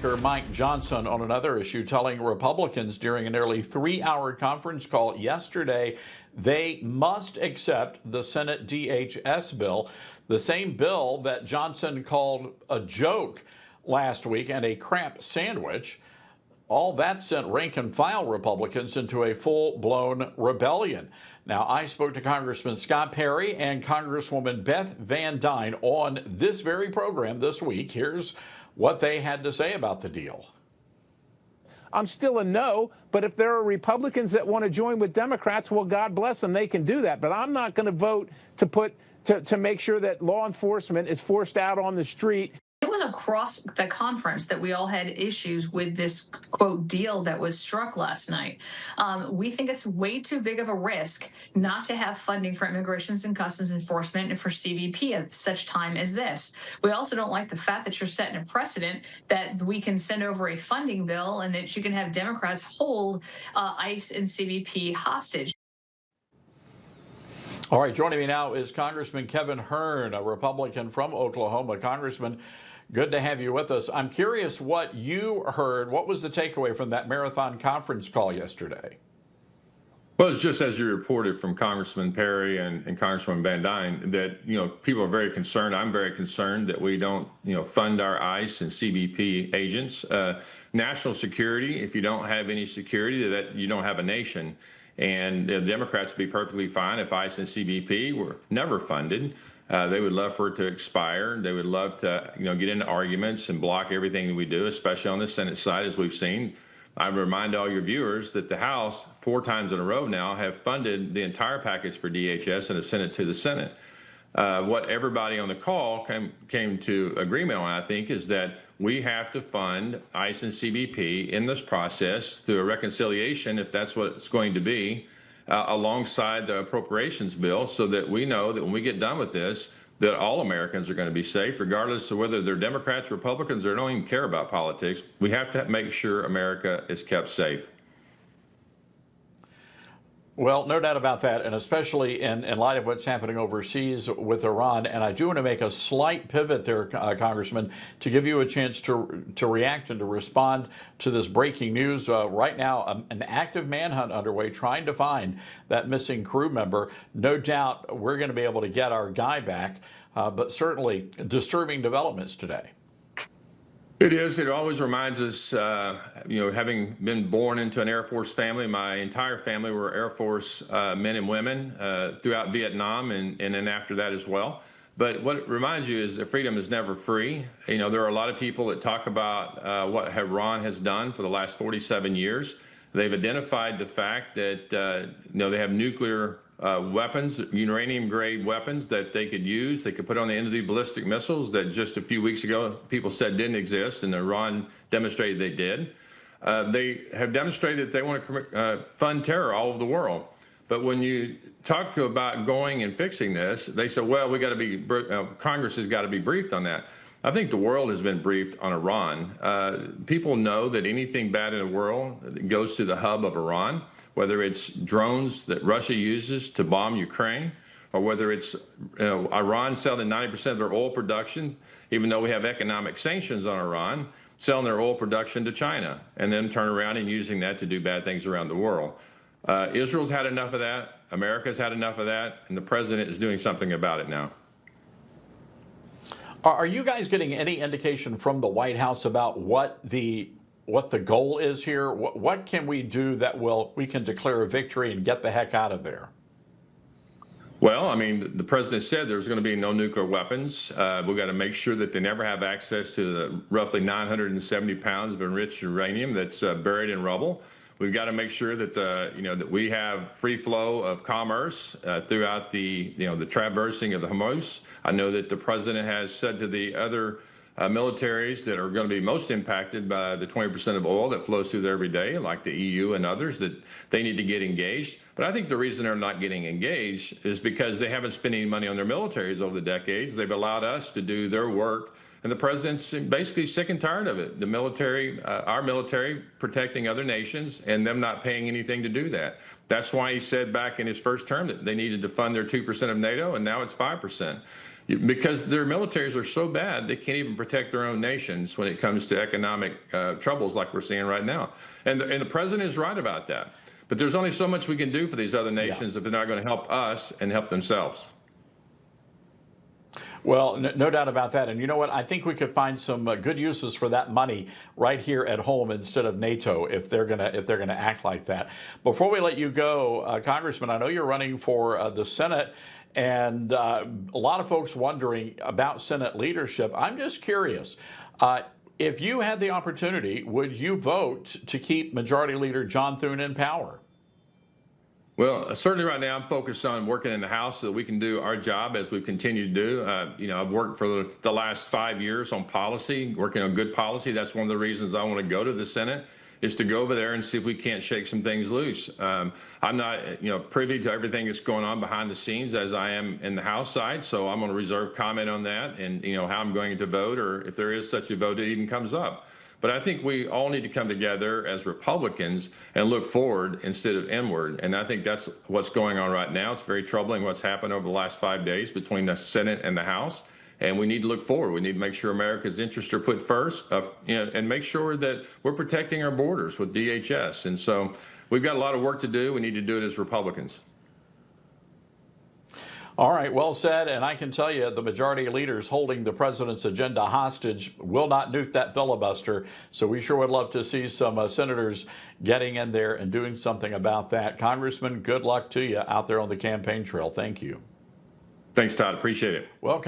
Mike Johnson on another issue, telling Republicans during a nearly 3-hour conference call yesterday they must accept the Senate DHS bill, the same bill that Johnson called a joke last week and a crap sandwich. All that sent rank-and-file Republicans into a full-blown rebellion. Now, I spoke to Congressman Scott Perry and Congresswoman Beth Van Duyne on this very program this week. Here's what they had to say about the deal. I'm still a no, but if there are Republicans that want to join with Democrats, well, God bless them, they can do that. But I'm not going to vote to make sure that law enforcement is forced out on the street. It was across the conference that we all had issues with this, quote, deal that was struck last night. We think it's way too big of a risk not to have funding for Immigration and Customs Enforcement and for CBP at such time as this. We also don't like the fact that you're setting a precedent that we can send over a funding bill and that you can have Democrats hold ICE and CBP hostage. All right, joining me now is Congressman Kevin Hern, a Republican from Oklahoma. Congressman, good to have you with us. I'm curious what you heard. What was the takeaway from that marathon conference call yesterday? Well, it's just as you reported from Congressman Perry and Congresswoman Van Duyne that, people are very concerned. I'm very concerned that we don't, fund our ICE and CBP agents. National security, if you don't have any security, that you don't have a nation. And the Democrats would be perfectly fine if ICE and CBP were never funded. They would love for it to expire. They would love to, get into arguments and block everything that we do, especially on the Senate side, as we've seen. I remind all your viewers that the House, 4 times in a row now, have funded the entire package for DHS and have sent it to the Senate. What everybody on the call came to agreement on, I think, is that we have to fund ICE and CBP in this process through a reconciliation, if that's what it's going to be, alongside the appropriations bill, so that we know that when we get done with this, that all Americans are going to be safe, regardless of whether they're Democrats, Republicans, or don't even care about politics. We have to make sure America is kept safe. Well, no doubt about that, and especially in light of what's happening overseas with Iran. And I do want to make a slight pivot there, Congressman, to give you a chance to react and to respond to this breaking news. Right now, an active manhunt underway trying to find that missing crew member. No doubt we're going to be able to get our guy back, but certainly disturbing developments today. It is. It always reminds us, having been born into an Air Force family, my entire family were Air Force men and women throughout Vietnam and then after that as well. But what it reminds you is that freedom is never free. There are a lot of people that talk about what Iran has done for the last 47 years. They've identified the fact that, they have nuclear weapons, uranium-grade weapons that they could use. They could put on the end of the ballistic missiles that just a few weeks ago people said didn't exist, and Iran demonstrated they did. They have demonstrated that they want to fund terror all over the world. But when you talk about going and fixing this, they say, well, we got to be Congress has got to be briefed on that. I think the world has been briefed on Iran. People know that anything bad in the world goes to the hub of Iran, whether it's drones that Russia uses to bomb Ukraine, or whether it's Iran selling 90% of their oil production, even though we have economic sanctions on Iran, selling their oil production to China, and then turn around and using that to do bad things around the world. Israel's had enough of that. America's had enough of that, and the president is doing something about it now. Are you guys getting any indication from the White House about what the goal is here? What can we do that we can declare a victory and get the heck out of there? Well, the president said there's going to be no nuclear weapons. We've got to make sure that they never have access to the roughly 970 pounds of enriched uranium that's buried in rubble. We've got to make sure that that we have free flow of commerce throughout the traversing of the Hormuz. I know that the president has said to the other militaries that are going to be most impacted by the 20% of oil that flows through there every day, like the EU and others, that they need to get engaged. But I think the reason they're not getting engaged is because they haven't spent any money on their militaries over the decades. They've allowed us to do their work, and the president's basically sick and tired of it. The military, our military, protecting other nations and them not paying anything to do that. That's why he said back in his first term that they needed to fund their 2% of NATO, and now it's 5%. because their militaries are so bad they can't even protect their own nations when it comes to economic troubles like we're seeing right now. And the president is right about that. But there's only so much we can do for these other nations if they're not going to help us and help themselves. Well, no doubt about that. And you know what? I think we could find some good uses for that money right here at home instead of NATO if they're gonna act like that. Before we let you go, Congressman, I know you're running for the Senate, and a lot of folks wondering about Senate leadership. I'm just curious. If you had the opportunity, would you vote to keep Majority Leader John Thune in power? Well, certainly right now I'm focused on working in the House so that we can do our job as we continue to do. I've worked for the last 5 years on policy, working on good policy. That's one of the reasons I want to go to the Senate, is to go over there and see if we can't shake some things loose. I'm not, privy to everything that's going on behind the scenes as I am in the House side, so I'm going to reserve comment on that and, how I'm going to vote, or if there is such a vote that even comes up. But I think we all need to come together as Republicans and look forward instead of inward. And I think that's what's going on right now. It's very troubling what's happened over the last 5 days between the Senate and the House. And we need to look forward. We need to make sure America's interests are put first, and make sure that we're protecting our borders with DHS. And so we've got a lot of work to do. We need to do it as Republicans. All right, well said. And I can tell you the majority leaders holding the president's agenda hostage will not nuke that filibuster. So we sure would love to see some senators getting in there and doing something about that. Congressman, good luck to you out there on the campaign trail. Thank you. Thanks, Todd. Appreciate it. Well,